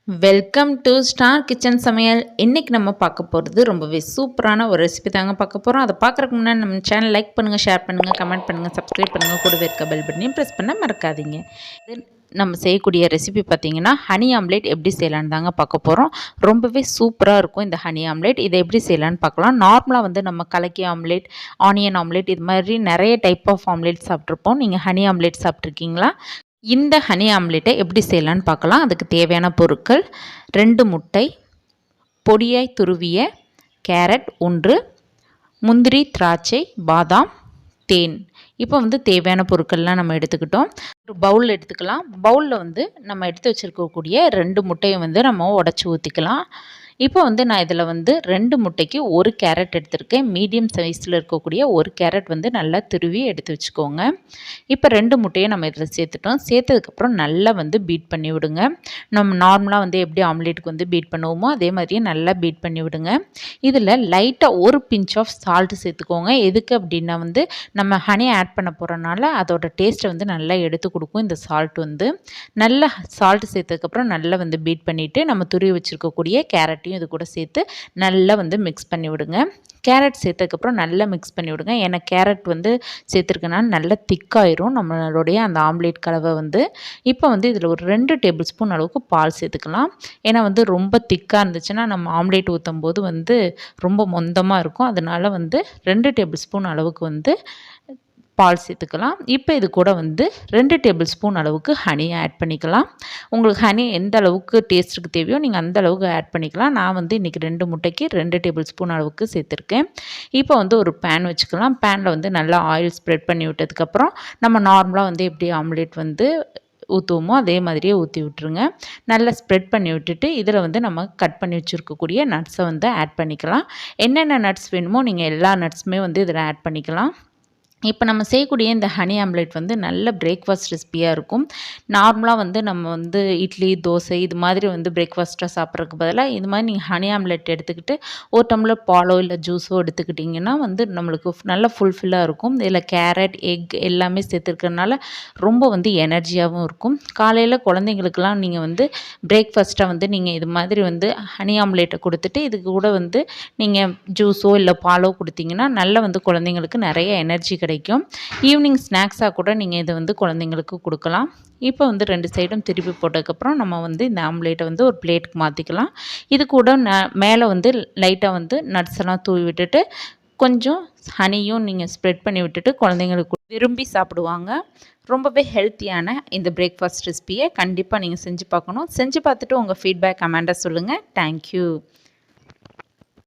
Welcome to star kitchen சமையல். இன்றைக்கி நம்ம பார்க்க போகிறது ரொம்பவே சூப்பரான ஒரு ரெசிபி தாங்க பார்க்க போகிறோம். அதை பார்க்குறதுக்கு முன்னாடி நம்ம சேனல் லைக் பண்ணுங்கள், ஷேர் பண்ணுங்கள், கமெண்ட் பண்ணுங்கள், சப்ஸ்கிரைப் பண்ணுங்கள், கூடவே இருக்க பெல் பட்டனையும் ப்ரெஸ் பண்ண மறக்காதீங்க. இது நம்ம செய்யக்கூடிய ரெசிபி பார்த்திங்கன்னா ஹனி ஆம்லேட் எப்படி செய்யலான்னு தாங்க பார்க்க போகிறோம். ரொம்பவே சூப்பராக இருக்கும் இந்த ஹனி ஆம்லேட். இதை எப்படி செய்யலான்னு பார்க்கலாம். நார்மலாக வந்து நம்ம கலக்கி ஆம்லேட், ஆனியன் ஆம்லேட், இது மாதிரி நிறைய டைப் ஆஃப் ஆம்லேட் சாப்பிட்ருப்போம். நீங்கள் ஹனி ஆம்லேட் சாப்பிட்ருக்கீங்களா? இந்த ஹனி ஆம்லேட்டை எப்படி செய்யலான்னு பார்க்கலாம். அதுக்கு தேவையான பொருட்கள்: 2 முட்டை, பொடியாய் துருவிய கேரட் 1, முந்திரி, திராட்சை, பாதாம், தேன். இப்போ வந்து தேவையான பொருட்கள்லாம் நம்ம எடுத்துக்கிட்டோம். ஒரு பவுல் எடுத்துக்கலாம். பவுலில் வந்து நம்ம எடுத்து வச்சுருக்கக்கூடிய 2 முட்டையை வந்து நம்ம உடச்சி ஊற்றிக்கலாம். இப்போ வந்து நான் இதில் வந்து 2 முட்டைக்கு 1 கேரட் எடுத்திருக்கேன். மீடியம் சைஸில் இருக்கக்கூடிய 1 கேரட் வந்து நல்லா துருவி எடுத்து வச்சுக்கோங்க. இப்போ 2 முட்டையை நம்ம இதில் சேர்த்துட்டோம். சேர்த்ததுக்கப்புறம் நல்லா வந்து பீட் பண்ணி விடுங்க. நம்ம நார்மலாக வந்து எப்படி ஆம்லேட்டுக்கு வந்து பீட் பண்ணுவோமோ அதே மாதிரியே நல்லா பீட் பண்ணி விடுங்க. இதில் லைட்டாக ஒரு பிஞ்ச் ஆஃப் சால்ட் சேர்த்துக்கோங்க. எதுக்கு அப்படின்னா வந்து நம்ம ஹனி ஆட் பண்ண போகிறனால அதோட டேஸ்ட்டை வந்து நல்லா எடுத்து கொடுக்கும் இந்த சால்ட் வந்து. நல்லா சால்ட் சேர்த்ததுக்கப்புறம் நல்லா வந்து பீட் பண்ணிவிட்டு நம்ம துருவி வச்சுருக்கக்கூடிய கேரட் இது கூட சேர்த்து நல்லா வந்து மிக்ஸ் பண்ணி விடுங்க. கேரட் சேர்த்ததுக்கப்புறம் நல்லா மிக்ஸ் பண்ணி விடுங்க. ஏன்னா கேரட் வந்து சேர்த்துருக்கனால நல்லா திக்காயிரும் நம்மளுடைய அந்த ஆம்லேட் கலவை வந்து. இப்போ வந்து இதில் ஒரு 2 டேபிள் ஸ்பூன் அளவுக்கு பால் சேர்த்துக்கலாம். ஏன்னா வந்து ரொம்ப திக்காக இருந்துச்சுன்னா நம்ம ஆம்லேட் ஊற்றும் போது வந்து ரொம்ப மொந்தமாக இருக்கும். அதனால வந்து 2 டேபிள் ஸ்பூன் அளவுக்கு வந்து பால் சேர்த்துக்கலாம். இப்போ இது கூட வந்து 2 டேபிள் ஸ்பூன் அளவுக்கு ஹனி ஆட் பண்ணிக்கலாம். உங்களுக்கு ஹனி எந்த அளவுக்கு டேஸ்ட்டுக்கு தேவையோ நீங்கள் அந்த அளவுக்கு ஆட் பண்ணிக்கலாம். நான் வந்து இன்றைக்கி 2 முட்டைக்கு 2 டேபிள் ஸ்பூன் அளவுக்கு சேர்த்துருக்கேன். இப்போ வந்து ஒரு பேன் வச்சுக்கலாம். பேனில் வந்து நல்லா ஆயில் ஸ்ப்ரெட் பண்ணி விட்டதுக்கப்புறம் நம்ம நார்மலாக வந்து எப்படி ஆம்லேட் வந்து ஊற்றுவோமோ அதே மாதிரியே ஊற்றி விட்டுருங்க. நல்லா ஸ்ப்ரெட் பண்ணி விட்டுட்டு இதில் வந்து நம்ம கட் பண்ணி வச்சுருக்கக்கூடிய நட்ஸை வந்து ஆட் பண்ணிக்கலாம். என்னென்ன நட்ஸ் வேணுமோ நீங்கள் எல்லா நட்ஸுமே வந்து இதில் ஆட் பண்ணிக்கலாம். இப்போ நம்ம செய்யக்கூடிய இந்த ஹனி ஆம்லேட் வந்து நல்ல பிரேக்ஃபாஸ்ட் ரெசிபியாக இருக்கும். நார்மலாக வந்து நம்ம வந்து இட்லி, தோசை இது மாதிரி வந்து பிரேக்ஃபாஸ்ட்டாக சாப்பிட்றதுக்கு பதிலாக இது மாதிரி நீங்கள் ஹனி ஆம்லேட் எடுத்துக்கிட்டு ஒரு டம்ளர் பாலோ இல்லை ஜூஸோ எடுத்துக்கிட்டிங்கன்னா வந்து நம்மளுக்கு நல்ல ஃபுல்ஃபில்லாக இருக்கும். இதில் கேரட், எக் எல்லாமே சேர்த்துருக்கறனால ரொம்ப வந்து எனர்ஜியாகவும் இருக்கும். காலையில் குழந்தைங்களுக்கெல்லாம் நீங்கள் வந்து பிரேக்ஃபாஸ்ட்டாக வந்து நீங்கள் இது மாதிரி வந்து ஹனி ஆம்லேட்டை கொடுத்துட்டு இதுக்கு கூட வந்து நீங்கள் ஜூஸோ இல்லை பாலோ கொடுத்தீங்கன்னா நல்லா வந்து குழந்தைங்களுக்கு நிறைய எனர்ஜி கிடைக்கும். ஈவினிங் ஸ்நாக்ஸாக கூட நீங்கள் இதை வந்து குழந்தைங்களுக்கு கொடுக்கலாம். இப்போ வந்து 2 சைடும் திருப்பி போட்டதுக்கப்புறம் நம்ம வந்து இந்த ஆம்லேட்டை வந்து ஒரு பிளேட்டுக்கு மாற்றிக்கலாம். இது கூட மேலே வந்து லைட்டாக வந்து நட்ஸ் எல்லாம் தூவி விட்டுட்டு கொஞ்சம் ஹனியும் நீங்கள் ஸ்ப்ரெட் பண்ணி விட்டுட்டு குழந்தைங்களுக்கு விரும்பி சாப்பிடுவாங்க. ரொம்பவே ஹெல்த்தியான இந்த பிரேக்ஃபாஸ்ட் ரெசிபியை கண்டிப்பாக நீங்கள் செஞ்சு பார்க்கணும். செஞ்சு பார்த்துட்டு உங்கள் ஃபீட்பேக் கமெண்ட்டை சொல்லுங்கள். தேங்க்யூ.